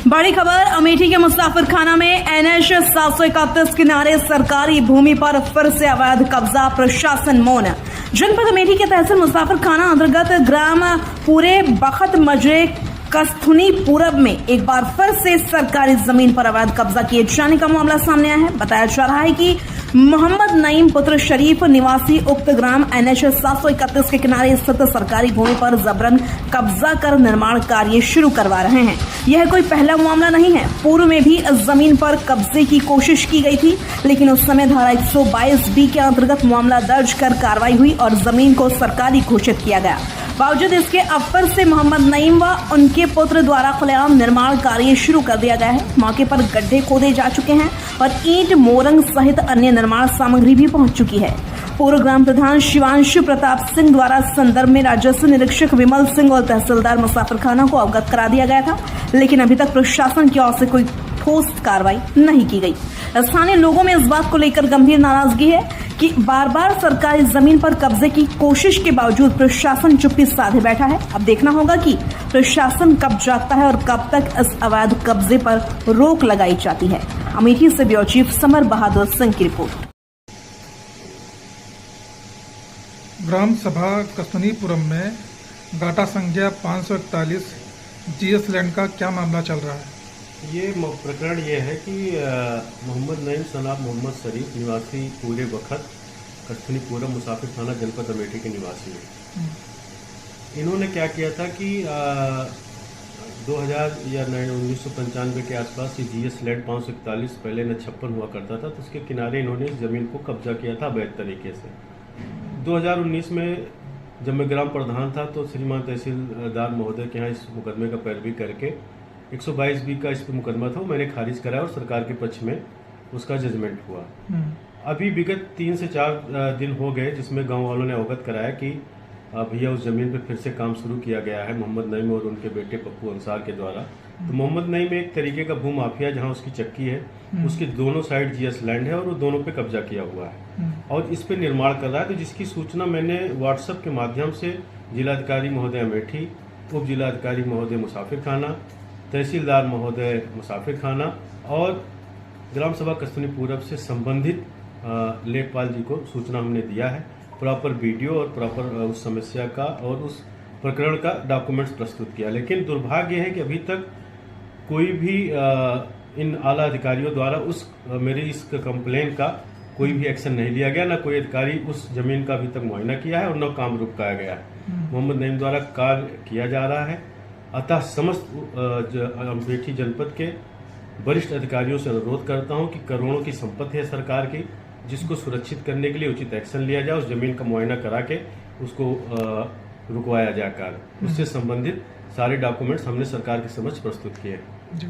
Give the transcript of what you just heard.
बड़ी खबर अमेठी के मुसाफिर खाना में NH 731 किनारे सरकारी भूमि पर फिर से अवैध कब्जा, प्रशासन मौन। जनपद अमेठी के तहसील मुसाफिर खाना अंतर्गत ग्राम पूरे बखत मजरे कस्थुनी पूरब में एक बार फिर से सरकारी जमीन पर अवैध कब्जा किए जाने का मामला सामने आया है। बताया जा रहा है कि मोहम्मद नईम पुत्र शरीफ निवासी उक्त ग्राम NH 731 के किनारे स्थित सरकारी भूमि पर जबरन कब्जा कर निर्माण कार्य शुरू करवा रहे हैं। यह कोई पहला मामला नहीं है। पूर्व में भी इस जमीन पर कब्जे की कोशिश की गई थी, लेकिन उस समय धारा 122B के अंतर्गत मामला दर्ज कर कार्रवाई हुई और जमीन को सरकारी घोषित किया गया। बावजूद इसके अब फिर से मोहम्मद नईम व उनके पुत्र द्वारा खुलेआम निर्माण कार्य शुरू कर दिया गया है। मौके पर गड्ढे खोदे जा चुके हैं और ईंट मोरंग सहित अन्य निर्माण सामग्री भी पहुंच चुकी है। पूर्व ग्राम प्रधान शिवांशु प्रताप सिंह द्वारा संदर्भ में राजस्व निरीक्षक विमल सिंह और तहसीलदार मुसाफिर खाना को अवगत करा दिया गया था, लेकिन अभी तक प्रशासन की ओर से कोई ठोस कार्रवाई नहीं की गई। स्थानीय लोगों में इस बात को लेकर गंभीर नाराजगी है कि बार बार सरकारी जमीन पर कब्जे की कोशिश के बावजूद प्रशासन चुप्पी साधे बैठा है। अब देखना होगा कि प्रशासन कब जागता है और कब तक इस अवैध कब्जे पर रोक लगाई जाती है। अमेठी से bureau chief summer Bahadur Singh की रिपोर्ट। ग्राम सभा कस्तूनीपुरम में गाटा संख्या 541 GS लैंड का क्या मामला चल रहा है? ये प्रकरण ये है कि मोहम्मद नईम सनाब मोहम्मद शरीफ निवासी पूरे वक्त कस्तूनीपुरम मुसाफिर थाना जनपद अमेठी के निवासी हैं। इन्होंने क्या किया था कि 2000 या 1995 के आसपास ये GS लैंड 541 पहले न 56 हुआ करता था, तो उसके किनारे इन्होंने इस जमीन को कब्जा किया था अवैध तरीके से। 2019 में जब मैं ग्राम प्रधान था तो श्रीमान तहसीलदार महोदय के यहाँ इस मुकदमे का पैरवी करके 122B का इस पर मुकदमा था, वो मैंने खारिज कराया और सरकार के पक्ष में उसका जजमेंट हुआ। अभी विगत 3 से 4 दिन हो गए जिसमें गांव वालों ने अवगत कराया कि भैया उस जमीन पे फिर से काम शुरू किया गया है मोहम्मद नईम और उनके बेटे पप्पू अंसार के द्वारा। तो मोहम्मद नईम एक तरीके का भू माफिया, जहाँ उसकी चक्की है उसके दोनों साइड GS लैंड है और वो दोनों पे कब्जा किया हुआ है और इस पे निर्माण कर रहा है। तो जिसकी सूचना मैंने व्हाट्सएप के माध्यम से जिलाधिकारी महोदय अमेठी, उप जिलाधिकारी महोदय मुसाफिर खाना, तहसीलदार महोदय मुसाफिर खाना और ग्राम सभा कस्तूनीपुरम से संबंधित लेखपाल जी को सूचना हमने दिया है। प्रॉपर वीडियो और प्रॉपर उस समस्या का और उस प्रकरण का डॉक्यूमेंट्स प्रस्तुत किया, लेकिन दुर्भाग्य है कि अभी तक कोई भी इन आला अधिकारियों द्वारा उस मेरी इस कंप्लेन का कोई भी एक्शन नहीं लिया गया। न कोई अधिकारी उस जमीन का अभी तक मुआयना किया है और न काम रुकाया गया है। मोहम्मद नईम द्वारा कार्य किया जा रहा है। अतः समस्त अमेठी जनपद के वरिष्ठ अधिकारियों से अनुरोध करता हूं कि करोड़ों की संपत्ति है सरकार की, जिसको सुरक्षित करने के लिए उचित एक्शन लिया जाए। उस जमीन का मुआयना करा के उसको रुकवाया जाए कार्य। उससे संबंधित सारे डॉक्यूमेंट्स हमने सरकार के समक्ष प्रस्तुत किए हैं। जी।